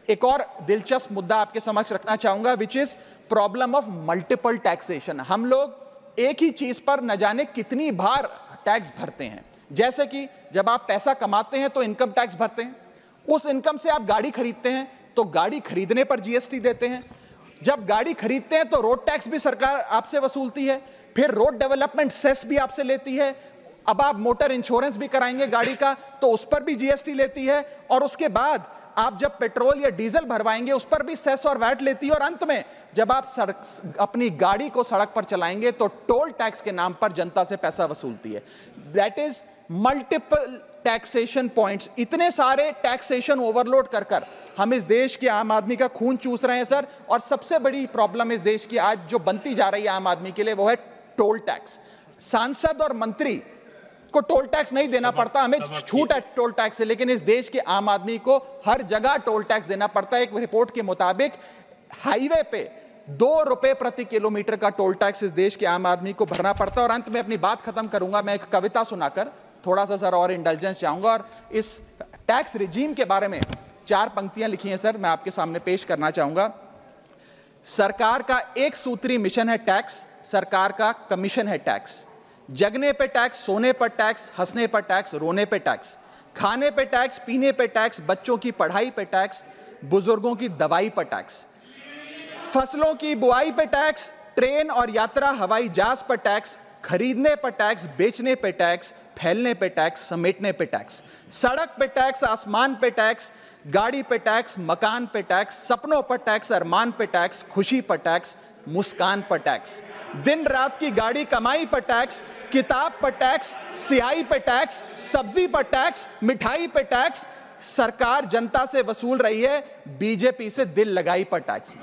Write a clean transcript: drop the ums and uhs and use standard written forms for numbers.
एक और दिलचस्प मुद्दा आपके समक्ष रखना चाहूंगा, which is problem of multiple taxation. हम लोग एक ही चीज पर न जाने कितनी बार टैक्स भरते हैं। जैसे कि जब आप पैसा कमाते हैं तो इनकम टैक्स भरते हैं, उस इनकम से आप गाड़ी खरीदते हैं तो गाड़ी खरीदने पर जीएसटी देते हैं, जब गाड़ी खरीदते हैं तो रोड टैक्स भी सरकार आपसे वसूलती है, फिर रोड डेवलपमेंट सेस भी आपसे लेती है, अब आप मोटर इंश्योरेंस भी कराएंगे गाड़ी का तो उस पर भी जीएसटी लेती है, और उसके बाद आप जब पेट्रोल या डीजल भरवाएंगे उस पर भी सेस और वैट लेती है, और अंत में जब आप अपनी गाड़ी को सड़क पर चलाएंगे तो टोल टैक्स के नाम पर जनता से पैसा वसूलती है। That is multiple taxation points. इतने सारे टैक्सेशन ओवरलोड कर कर हम इस देश के आम आदमी का खून चूस रहे हैं सर। और सबसे बड़ी प्रॉब्लम इस देश की आज जो बनती जा रही है आम आदमी के लिए वो है टोल टैक्स। सांसद और मंत्री को टोल टैक्स नहीं देना पड़ता, हमें छूट है टोल टैक्स से, लेकिन इस देश के आम आदमी को हर जगह टोल टैक्स देना पड़ता है। एक रिपोर्ट के मुताबिक हाईवे पे 2 रुपए प्रति किलोमीटर का टोल टैक्स इस देश के आम आदमी को भरना पड़ता है। और अंत में अपनी बात खत्म करूंगा मैं एक कविता सुनाकर, थोड़ा सा सर और इंडल्जेंस चाहूंगा, और इस टैक्स रिजीम के बारे में 4 पंक्तियां लिखी हैं सर, मैं आपके सामने पेश करना चाहूंगा। सरकार का एक सूत्री मिशन है टैक्स, सरकार का कमीशन है टैक्स। जगने पे टैक्स, सोने पर टैक्स, हंसने पर टैक्स, रोने पे टैक्स, खाने पे टैक्स, पीने पे टैक्स, बच्चों की पढ़ाई पे टैक्स, बुजुर्गों की दवाई पर टैक्स, फसलों की बुआई पे टैक्स, ट्रेन और यात्रा हवाई जहाज पर टैक्स, खरीदने पर टैक्स, बेचने पे टैक्स, फैलने पे टैक्स, समेटने पे टैक्स, सड़क पे टैक्स, आसमान पे टैक्स, गाड़ी पे टैक्स, मकान पे टैक्स, सपनों पर टैक्स, अरमान पे टैक्स, खुशी पर टैक्स, मुस्कान पर टैक्स, दिन रात की गाड़ी कमाई पर टैक्स, किताब पर टैक्स, सियाही पर टैक्स, सब्जी पर टैक्स, मिठाई पर टैक्स। सरकार जनता से वसूल रही है बीजेपी से दिल लगाई पर टैक्स।